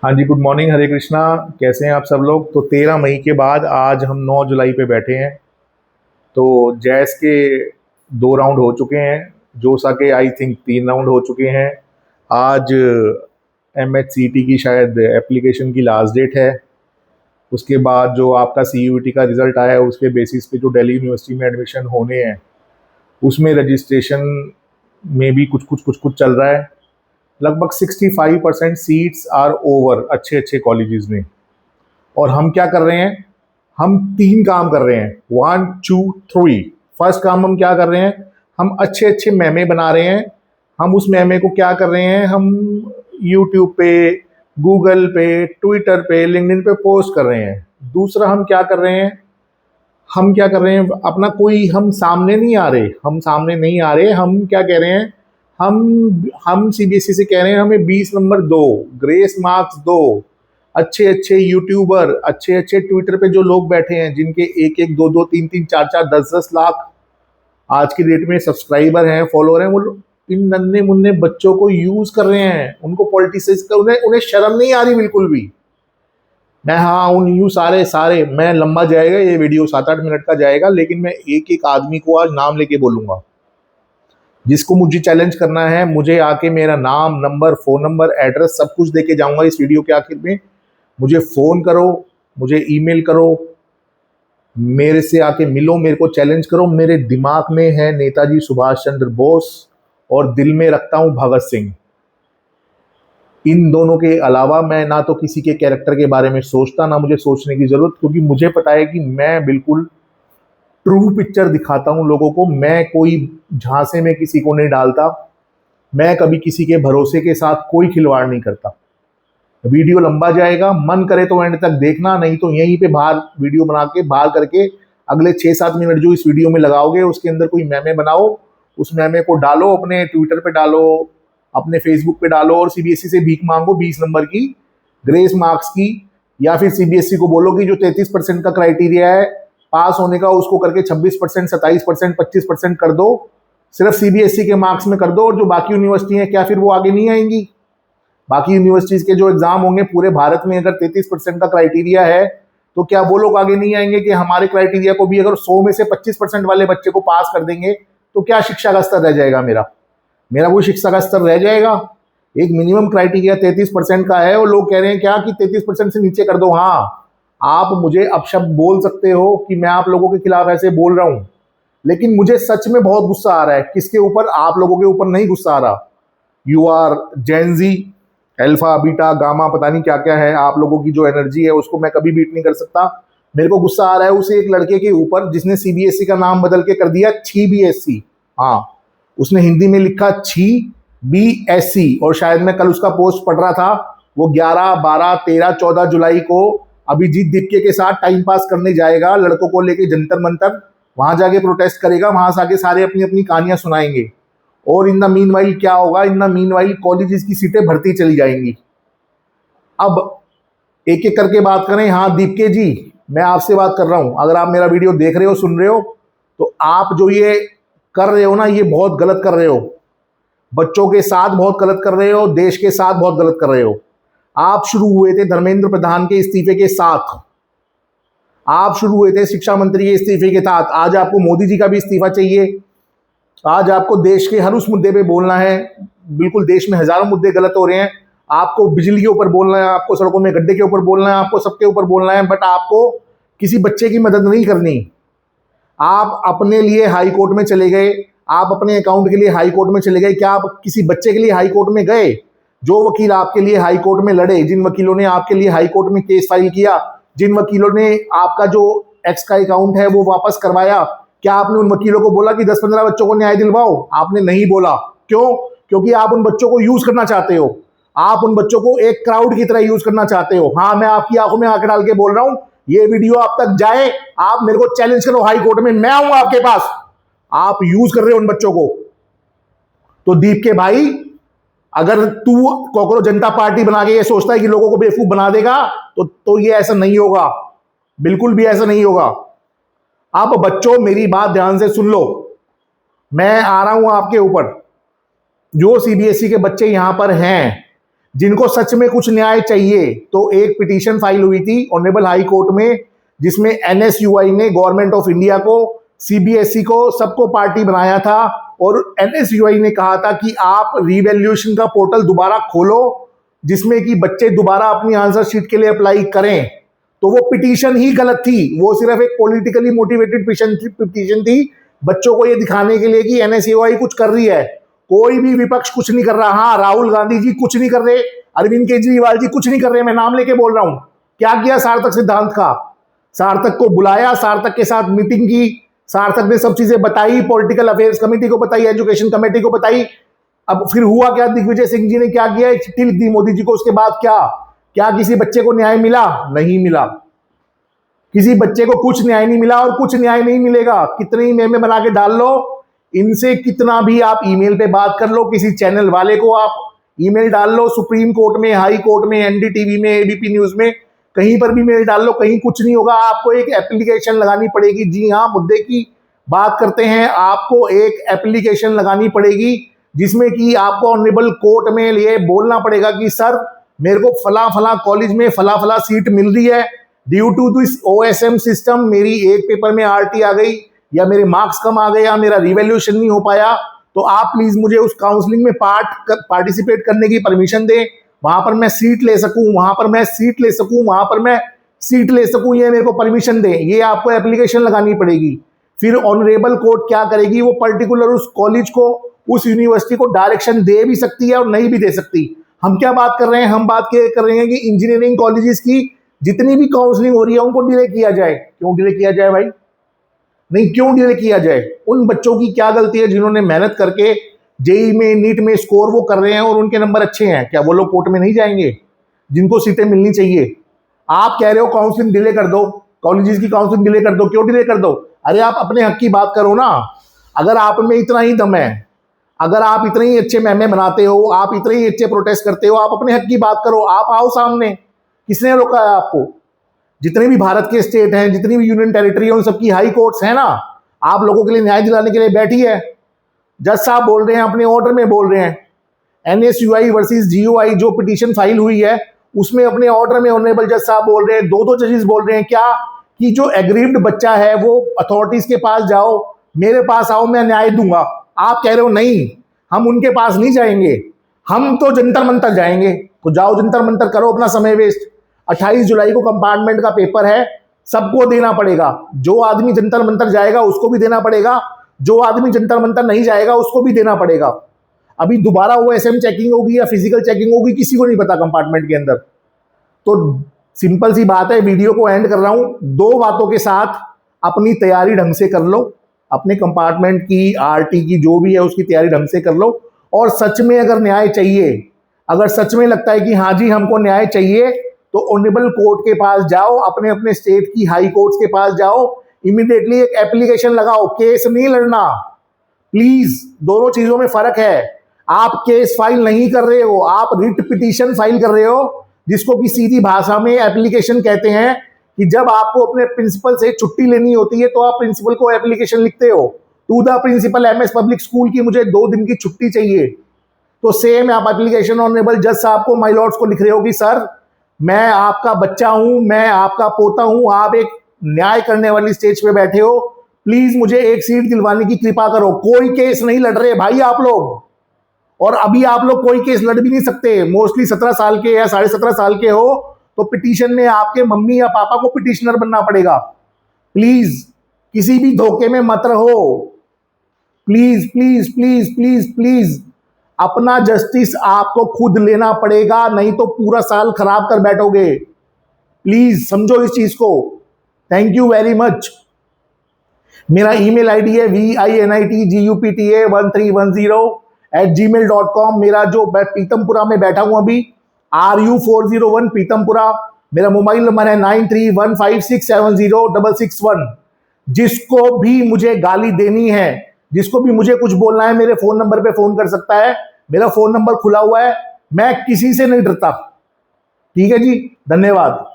हाँ जी, good morning, हरे कृष्णा। कैसे हैं आप सब लोग? तो 13 मई के बाद आज हम 9 जुलाई पे बैठे हैं। तो जैस के 2 राउंड हो चुके हैं, जोसा के आई थिंक 3 राउंड हो चुके हैं। आज MHCT की शायद एप्लीकेशन की लास्ट डेट है। उसके बाद जो आपका CUET का रिज़ल्ट आया है उसके बेसिस पे जो दिल्ली यूनिवर्सिटी में एडमिशन होने हैं उसमें रजिस्ट्रेशन में भी कुछ चल रहा है। लगभग 65% सीट्स आर ओवर अच्छे अच्छे कॉलेजेस में। और हम क्या कर रहे हैं? हम 3 काम कर रहे हैं, 1 2 3। फर्स्ट काम हम क्या कर रहे हैं? हम अच्छे अच्छे मेमे बना रहे हैं। हम उस मेमे को क्या कर रहे हैं? हम यूट्यूब पे, गूगल पे, ट्विटर पे, लिंक्डइन पे पोस्ट कर रहे हैं। दूसरा हम क्या कर रहे हैं? हम क्या कर रहे हैं? अपना कोई हम सामने नहीं आ रहे, हम सामने नहीं आ रहे। हम क्या कह रहे हैं? हम CBSE से कह रहे हैं हमें 20 नंबर दो, ग्रेस मार्क्स दो। अच्छे अच्छे यूट्यूबर, अच्छे अच्छे ट्विटर पे जो लोग बैठे हैं जिनके एक एक दो दो तीन तीन चार चार 10 10 लाख आज की डेट में सब्सक्राइबर हैं, फॉलोअर हैं, वो लोग इन नन्हे मुन्ने बच्चों को यूज कर रहे हैं। उनको पॉलिटिशियंस का उन्हें उन्हें शर्म नहीं आ रही बिल्कुल भी। मैं हाँ उन यू सारे सारे मैं लंबा जाएगा ये वीडियो, 7 8 मिनट का जाएगा, लेकिन मैं एक एक आदमी को आज नाम लेके बोलूंगा। जिसको मुझे चैलेंज करना है, मुझे आके मेरा नाम, नंबर, फ़ोन नंबर, एड्रेस सब कुछ देके जाऊंगा इस वीडियो के आखिर में। मुझे फ़ोन करो, मुझे ईमेल करो, मेरे से आके मिलो, मेरे को चैलेंज करो। मेरे दिमाग में है नेताजी सुभाष चंद्र बोस और दिल में रखता हूँ भगत सिंह। इन दोनों के अलावा मैं ना तो किसी के कैरेक्टर के बारे में सोचता, ना मुझे सोचने की ज़रूरत, क्योंकि मुझे पता है कि मैं बिल्कुल ट्रू पिक्चर दिखाता हूँ लोगों को। मैं कोई झांसे में किसी को नहीं डालता। मैं कभी किसी के भरोसे के साथ कोई खिलवाड़ नहीं करता। वीडियो लंबा जाएगा, मन करे तो एंड तक देखना, नहीं तो यहीं पे बाहर वीडियो बना के बाहर करके अगले 6 7 मिनट जो इस वीडियो में लगाओगे उसके अंदर कोई मेमे बनाओ, उस मेमे को डालो, अपने ट्विटर पे डालो, अपने फेसबुक पे डालो और CBSE से भीख मांगो 20 नंबर की, ग्रेस मार्क्स की। या फिर CBSE को बोलो कि जो 33% का क्राइटेरिया है पास होने का उसको करके 26%, 27%, 25% कर दो। सिर्फ CBSE के मार्क्स में कर दो, और जो बाकी यूनिवर्सिटी है क्या फिर वो आगे नहीं आएंगी? बाकी यूनिवर्सिटीज के जो एग्जाम होंगे पूरे भारत में, अगर 33% का क्राइटेरिया है तो क्या वो लोग आगे नहीं आएंगे? कि हमारे क्राइटेरिया को भी अगर 100 में से 25% वाले बच्चे को पास कर देंगे तो क्या शिक्षा का स्तर रह जाएगा? मेरा मेरा वो शिक्षा का स्तर रह जाएगा? एक मिनिमम क्राइटेरिया 33% का है और लोग कह रहे हैं क्या कि 33% से नीचे कर दो। हाँ, आप मुझे अपशब्द बोल सकते हो कि मैं आप लोगों के खिलाफ ऐसे बोल रहा हूं, लेकिन मुझे सच में बहुत गुस्सा आ रहा है। किसके ऊपर? आप लोगों के ऊपर नहीं गुस्सा आ रहा। You are Gen Z, alpha, beta, gamma, पता नहीं क्या क्या है। आप लोगों की जो एनर्जी है उसको मैं कभी बीट नहीं कर सकता। मेरे को गुस्सा आ रहा है उसे एक लड़के के ऊपर जिसने CBSE का नाम बदल के कर दिया छी BSC। हाँ, उसने हिंदी में लिखा छी BSC, और शायद मैं कल उसका पोस्ट पढ़ रहा था, वो 11 12 13 14 जुलाई को अभिजीत दीपके के साथ टाइम पास करने जाएगा, लड़कों को लेके जंतर मंतर, वहां जाके प्रोटेस्ट करेगा, वहां से आके सारे अपनी अपनी कहानियां सुनाएंगे। और इन द मीन वाइल क्या होगा? In the mean while colleges की सीटें भरती चली जाएंगी। अब एक एक करके बात करें। हाँ दीपके जी, मैं आपसे बात कर रहा हूं, अगर आप मेरा वीडियो देख रहे हो, सुन रहे हो, तो आप जो ये कर रहे हो ना, ये बहुत गलत कर रहे हो। बच्चों के साथ बहुत गलत कर रहे हो, देश के साथ बहुत गलत कर रहे हो। आप शुरू हुए थे धर्मेंद्र प्रधान के इस्तीफे के साथ, आप शुरू हुए थे शिक्षा मंत्री के इस्तीफे के साथ। आज आपको मोदी जी का भी इस्तीफा चाहिए। आज आपको देश के हर उस मुद्दे पे बोलना है। बिल्कुल, देश में हजारों मुद्दे गलत हो रहे हैं, आपको बिजली के ऊपर बोलना है, आपको सड़कों में गड्ढे के ऊपर बोलना है, आपको सबके ऊपर बोलना है, बट आपको किसी बच्चे की मदद नहीं करनी। आप अपने लिए हाई कोर्ट में चले गए, आप अपने अकाउंट के लिए हाई कोर्ट में चले गए। क्या आप किसी बच्चे के लिए हाई कोर्ट में गए? जो वकील आपके लिए हाई कोर्ट में लड़े, जिन वकीलों ने आपके लिए हाई कोर्ट में केस फाइल किया, जिन वकीलों ने आपका जो एक्स का अकाउंट है वो वापस करवाया, क्या आपने उन वकीलों को बोला कि 10 15 बच्चों को न्याय दिलवाओ? आपने नहीं बोला। क्यों? क्योंकि आप उन बच्चों को यूज करना चाहते हो। आप उन बच्चों को एक क्राउड की तरह यूज करना चाहते हो। हाँ, मैं आपकी आंखों में आंखें डाल के बोल रहा हूं, ये वीडियो आप तक जाए, आप मेरे को चैलेंज करो हाई कोर्ट में, मैं आऊंगा आपके पास। आप यूज कर रहे हो उन बच्चों को। तो दीप के भाई, अगर तू कॉकरोच जनता पार्टी बना के ये सोचता है कि लोगों को बेवकूफ बना देगा, तो ये ऐसा नहीं होगा, बिल्कुल भी ऐसा नहीं होगा। अब बच्चों, मेरी बात ध्यान से सुन लो। मैं आ रहा हूं आपके ऊपर। जो CBSE के बच्चे यहां पर हैं, जिनको सच में कुछ न्याय चाहिए, तो एक पिटीशन फाइल हुई थी ऑनरेबल हाई कोर्ट में, जिसमें एनएसयूआई ने गवर्नमेंट ऑफ इंडिया को, सीबीएसई को, सबको पार्टी बनाया था। और एनएसयूआई ने कहा था कि आप रिवैल्यूएशन का पोर्टल दोबारा खोलो, जिसमें कि बच्चे दोबारा अपनी आंसर शीट के लिए अप्लाई करें। तो वो पिटीशन ही गलत थी, वो सिर्फ एक पॉलिटिकली मोटिवेटेड पिटीशन थी, बच्चों को ये दिखाने के लिए कि एनएसयूआई कुछ कर रही है। कोई भी विपक्ष कुछ नहीं कर रहा। हाँ, राहुल गांधी जी कुछ नहीं कर रहे, अरविंद केजरीवाल जी कुछ नहीं कर रहे, मैं नाम लेके बोल रहा हूं। क्या किया सार्थक सिद्धांत का? सार्थक को बुलाया, सार्थक के साथ मीटिंग की, सार्थक ने सब चीजें बताई, पॉलिटिकल अफेयर्स कमेटी को बताई, एजुकेशन कमेटी को बताई। अब फिर हुआ क्या? दिग्विजय सिंह जी ने क्या किया? एक चिट्ठी लिख दी मोदी जी को। उसके बाद क्या किसी बच्चे को न्याय मिला? नहीं मिला। किसी बच्चे को कुछ न्याय नहीं मिला और कुछ न्याय नहीं मिलेगा। कितने ही मेमे बना के डाल लो, इनसे कितना भी आप ईमेल पे बात कर लो, किसी चैनल वाले को आप ईमेल डाल लो, सुप्रीम कोर्ट में, हाई कोर्ट में, एनडीटीवी में, एबीपी न्यूज में, कहीं पर भी मेल डाल लो, कहीं कुछ नहीं होगा। आपको एक एप्लीकेशन लगानी पड़ेगी। जी हाँ, मुद्दे की बात करते हैं, आपको एक एप्लीकेशन लगानी पड़ेगी, जिसमें कि आपको ऑनरेबल कोर्ट में ये बोलना पड़ेगा कि सर, मेरे को फला फला कॉलेज में फला फला सीट मिल रही है, due to this OSM system मेरी एक पेपर में आरटी आ गई, या मेरे मार्क्स कम आ गए, या मेरा रिवैल्यूएशन नहीं हो पाया, तो आप प्लीज मुझे उस काउंसलिंग में पार्टिसिपेट करने की परमिशन दें, वहां पर मैं सीट ले सकूं, वहां पर मैं सीट ले सकूं, वहां पर मैं सीट ले सकूं, ये मेरे को परमिशन दें। ये आपको एप्लीकेशन लगानी पड़ेगी। फिर ऑनरेबल कोर्ट क्या करेगी? वो पर्टिकुलर उस कॉलेज को, उस यूनिवर्सिटी को डायरेक्शन दे भी सकती है और नहीं भी दे सकती। हम क्या बात कर रहे हैं? हम बात कर रहे हैं कि इंजीनियरिंग कॉलेजेस की जितनी भी काउंसलिंग हो रही है उनको डिले किया जाए। क्यों डिले किया जाए भाई? नहीं, क्यों डिले किया जाए? उन बच्चों की क्या गलती है जिन्होंने मेहनत करके जेई में, नीट में स्कोर वो कर रहे हैं और उनके नंबर अच्छे हैं? क्या वो लोग कोर्ट में नहीं जाएंगे जिनको सीटें मिलनी चाहिए? आप कह रहे हो काउंसलिंग डिले कर दो, कॉलेजेस की काउंसलिंग डिले कर दो। क्यों डिले कर दो? अरे आप अपने हक की बात करो ना। अगर आप में इतना ही दम है, अगर आप इतने ही अच्छे मेमे बनाते हो, आप इतने ही अच्छे प्रोटेस्ट करते हो, आप अपने हक की बात करो, आप आओ सामने। किसने रोका है आपको? जितने भी भारत के स्टेट हैं, जितनी भी यूनियन टेरिटरी है, उन सबकी हाई कोर्ट्स है ना, आप लोगों के लिए न्याय दिलाने के लिए बैठी है। जज साहब बोल रहे हैं, अपने ऑर्डर में बोल रहे हैं, एनएसयूआई वर्सेस जीओआई जो पिटीशन फाइल हुई है, उसमें अपने ऑर्डर में ऑनरेबल जज साहब बोल रहे हैं, दो जजेस बोल रहे हैं क्या, कि जो एग्रीव्ड बच्चा है वो अथॉरिटीज के पास जाओ, मेरे पास आओ, मैं न्याय दूंगा। आप कह रहे हो नहीं, हम उनके पास नहीं जाएंगे, हम तो जंतर मंतर जाएंगे। तो जाओ जंतर मंतर करो, अपना समय वेस्ट। 28 जुलाई को कंपार्टमेंट का पेपर है, सबको देना पड़ेगा। जो आदमी जंतर मंतर जाएगा उसको भी देना पड़ेगा, जो आदमी जंतर मंतर नहीं जाएगा उसको भी देना पड़ेगा। अभी दोबारा ओएसएम चेकिंग होगी या फिजिकल चेकिंग होगी, किसी को नहीं पता कंपार्टमेंट के अंदर। तो सिंपल सी बात है, वीडियो को एंड कर रहा हूं, दो बातों के साथ अपनी तैयारी ढंग से कर लो, अपने कंपार्टमेंट की, आरटी की, जो भी है उसकी तैयारी ढंग से कर लो। और सच में अगर न्याय चाहिए, अगर सच में लगता है कि हाँ जी हमको न्याय चाहिए, तो ऑनरेबल कोर्ट के पास जाओ, अपने अपने स्टेट की हाई कोर्ट्स के पास जाओ, इमीडिएटली एक एप्लीकेशन लगाओ। केस नहीं लड़ना, प्लीज, दोनों चीजों में फर्क है। आप केस फाइल नहीं कर रहे हो, आप रिट पिटीशन फाइल कर रहे हो, जिसको कि सीधी भाषा में एप्लीकेशन कहते हैं। कि जब आपको अपने प्रिंसिपल से छुट्टी लेनी होती है तो आप प्रिंसिपल को एप्लीकेशन लिखते हो, to the principal MS public school की मुझे 2 दिन की छुट्टी चाहिए। तो सेम आप एप्लीकेशन ऑनरेबल जज साहब को, माय लॉर्ड्स को लिख रहे हो कि सर मैं आपका बच्चा हूं, मैं आपका पोता हूं, आप एक न्याय करने वाली स्टेज पे बैठे हो, प्लीज मुझे एक सीट दिलवाने की कृपा करो। कोई केस नहीं लड़ रहे भाई आप लोग, और अभी आप लोग कोई केस लड़ भी नहीं सकते। मोस्टली 17 साल के या 17.5 साल के हो, तो पिटीशन में आपके मम्मी या पापा को पिटीशनर बनना पड़ेगा। प्लीज किसी भी धोखे में मत रहो, please please please please please. अपना जस्टिस आपको खुद लेना पड़ेगा, नहीं तो पूरा साल खराब कर बैठोगे। प्लीज समझो इस चीज को। Thank you very much. मेरा ईमेल आईडी है vinitgupta1310@gmail.com। मेरा जो मैं पीतमपुरा में बैठा हूं अभी, RU401 पीतमपुरा। मेरा मोबाइल नंबर है 9315670661। जिसको भी मुझे गाली देनी है, जिसको भी मुझे कुछ बोलना है, मेरे फोन नंबर पे फोन कर सकता है। मेरा फोन नंबर खुला हुआ है, मैं किसी से नहीं डरता। ठीक है जी, धन्यवाद।